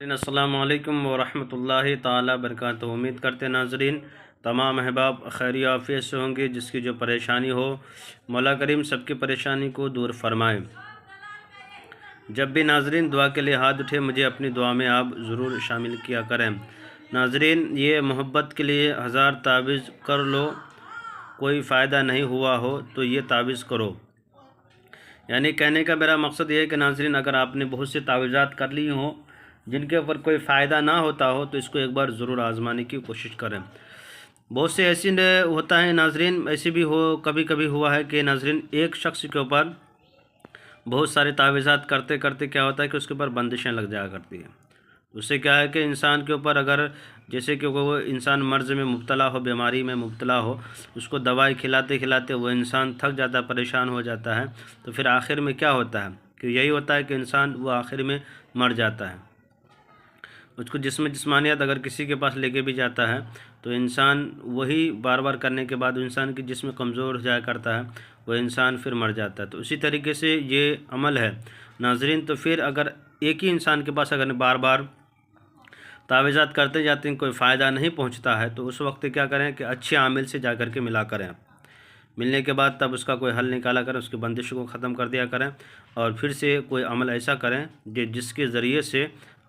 السلام علیکم ورحمۃ اللہ تعالی وبرکاتہ۔ امید کرتے ناظرین تمام احباب خیر عافیت سے ہوں گے۔ جس کی جو پریشانی ہو مولا کریم سب کی پریشانی کو دور فرمائے۔ جب بھی ناظرین دعا کے لیے ہاتھ اٹھے مجھے اپنی دعا میں آپ ضرور شامل کیا کریں۔ ناظرین یہ محبت کے لیے 1000 تعویذ کر لو، کوئی فائدہ نہیں ہوا ہو تو یہ تعویذ کرو۔ یعنی کہنے کا میرا مقصد یہ ہے کہ ناظرین اگر آپ نے بہت سے تعویذات کر لی ہوں جن کے اوپر کوئی فائدہ نہ ہوتا ہو تو اس کو ایک بار ضرور آزمانے کی کوشش کریں۔ بہت سے ایسی ہوتا ہے ناظرین، ایسی بھی کبھی کبھی ہوا ہے کہ ناظرین ایک شخص کے اوپر بہت سارے تعویذات کرتے کرتے کیا ہوتا ہے کہ اس کے اوپر بندشیں لگ جایا کرتی ہیں۔ اس سے کیا ہے کہ انسان کے اوپر اگر جیسے کہ وہ انسان مرض میں مبتلا ہو، بیماری میں مبتلا ہو، اس کو دوائی کھلاتے کھلاتے وہ انسان تھک جاتا ہے، پریشان ہو جاتا ہے، تو پھر آخر میں کیا ہوتا ہے کہ یہی ہوتا ہے کہ انسان وہ آخر میں مر جاتا ہے۔ اس کو جسمانیت اگر کسی کے پاس لے کے بھی جاتا ہے تو انسان وہی بار بار کرنے کے بعد انسان کی جسم کمزور ہو جایا کرتا ہے، وہ انسان پھر مر جاتا ہے۔ تو اسی طریقے سے یہ عمل ہے ناظرین۔ تو پھر اگر ایک ہی انسان کے پاس اگر بار بار تعویذات کرتے جاتے ہیں کوئی فائدہ نہیں پہنچتا ہے تو اس وقت کیا کریں کہ اچھے عامل سے جا کر کے ملا کریں۔ ملنے کے بعد تب اس کا کوئی حل نکالا کریں، اس کی بندشوں کو ختم کر دیا کریں اور پھر سے کوئی عمل ایسا کریں جس کے ذریعے سے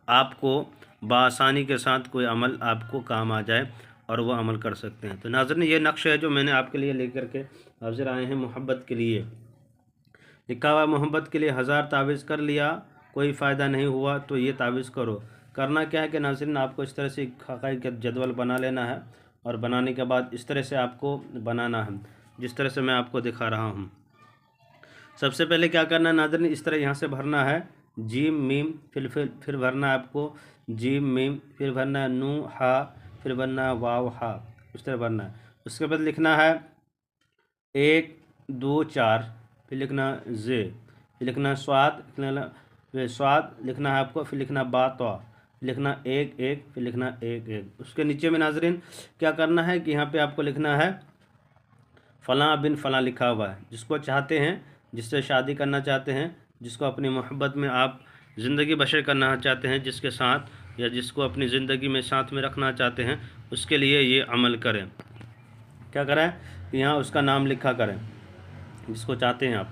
آپ کو بآسانی کے ساتھ کوئی عمل آپ کو کام آ جائے اور وہ عمل کر سکتے ہیں۔ تو ناظرین یہ نقش ہے جو میں نے آپ کے لیے لے کر کے حاضر آئے ہیں محبت کے لیے۔ لکھا ہوا محبت کے لیے 1000 تعویذ کر لیا، کوئی فائدہ نہیں ہوا تو یہ تعویذ کرو۔ کرنا کیا ہے کہ ناظرین آپ کو اس طرح سے خاکہ کا جدول بنا لینا ہے اور بنانے کے بعد اس طرح سے آپ کو بنانا ہے جس طرح سے میں آپ کو دکھا رہا ہوں۔ سب سے پہلے کیا کرنا ہے ناظرین، اس طرح یہاں سے بھرنا ہے جیم میم، پھر بھرنا ہے آپ کو جیم میم، پھر بھرنا ہے نو ہا، پھر بھرنا ہے واو ہا، اس طرح بھرنا ہے۔ اس کے بعد لکھنا ہے 1 2 4، پھر لکھنا زے، پھر لکھنا سواد، لکھنا ہے آپ کو، پھر لکھنا با تو، لکھنا 1 1، پھر لکھنا 1 1۔ اس کے نیچے میں ناظرین کیا کرنا ہے کہ یہاں پہ آپ کو لکھنا ہے فلاں بن فلاں لکھا ہوا ہے۔ جس کو چاہتے ہیں، جس سے شادی کرنا چاہتے ہیں، جس کو اپنی محبت میں آپ زندگی بسر کرنا چاہتے ہیں، جس کے ساتھ یا جس کو اپنی زندگی میں ساتھ میں رکھنا چاہتے ہیں، اس کے لیے یہ عمل کریں۔ کیا کریں کہ یہاں اس کا نام لکھا کریں جس کو چاہتے ہیں آپ،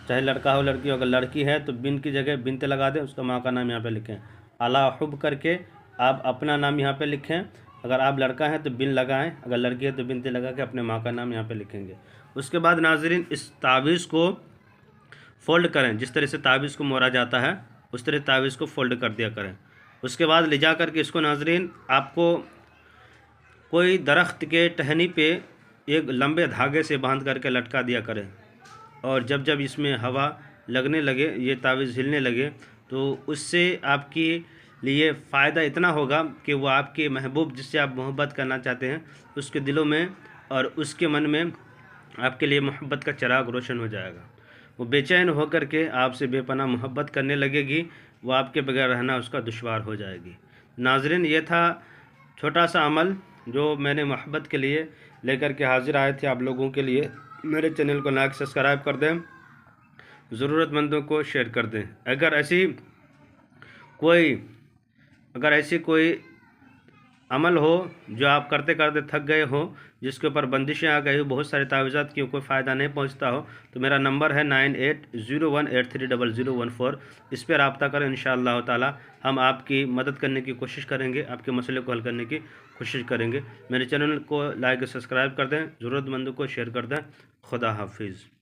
چاہے لڑکا ہو لڑکی ہو۔ اگر لڑکی ہے تو بن کی جگہ بنت لگا دیں، اس کا ماں کا نام یہاں پہ لکھیں۔ اعلیٰ حب کر کے آپ اپنا نام یہاں پہ لکھیں۔ اگر آپ لڑکا ہیں تو بن لگائیں، اگر لڑکی ہے تو بنت لگا کے اپنے ماں کا نام یہاں پہ لکھیں گے۔ اس کے بعد ناظرین اس تعویذ کو فولڈ کریں، جس طرح سے تعویذ کو موڑا جاتا ہے اس طرح تعویذ کو فولڈ کر دیا کریں۔ اس کے بعد لے جا کر کے اس کو ناظرین آپ کو کوئی درخت کے ٹہنی پہ ایک لمبے دھاگے سے باندھ کر کے لٹکا دیا کریں، اور جب جب اس میں ہوا لگنے لگے، یہ تعویذ ہلنے لگے، تو اس سے آپ کے لیے فائدہ اتنا ہوگا کہ وہ آپ کے محبوب جس سے آپ محبت کرنا چاہتے ہیں اس کے دلوں میں اور اس کے من میں آپ کے لیے محبت کا چراغ روشن ہو جائے گا۔ وہ بے چین ہو کر کے آپ سے بے پناہ محبت کرنے لگے گی، وہ آپ کے بغیر رہنا اس کا دشوار ہو جائے گی۔ ناظرین یہ تھا چھوٹا سا عمل جو میں نے محبت کے لیے لے کر کے حاضر آئے تھے آپ لوگوں کے لیے۔ میرے چینل کو لائک سبسکرائب کر دیں، ضرورت مندوں کو شیئر کر دیں۔ اگر ایسی کوئی عمل ہو جو آپ کرتے کرتے تھک گئے ہو، جس کے اوپر بندشیں آ گئی ہو، بہت سارے تعویذات کی کوئی فائدہ نہیں پہنچتا ہو، تو میرا نمبر ہے 9801830014۔ اس پہ رابطہ کریں، انشاءاللہ تعالی ہم آپ کی مدد کرنے کی کوشش کریں گے، آپ کے مسئلے کو حل کرنے کی کوشش کریں گے۔ میرے چینل کو لائک سبسکرائب کر دیں، ضرورت مندوں کو شیئر کر دیں۔ خدا حافظ۔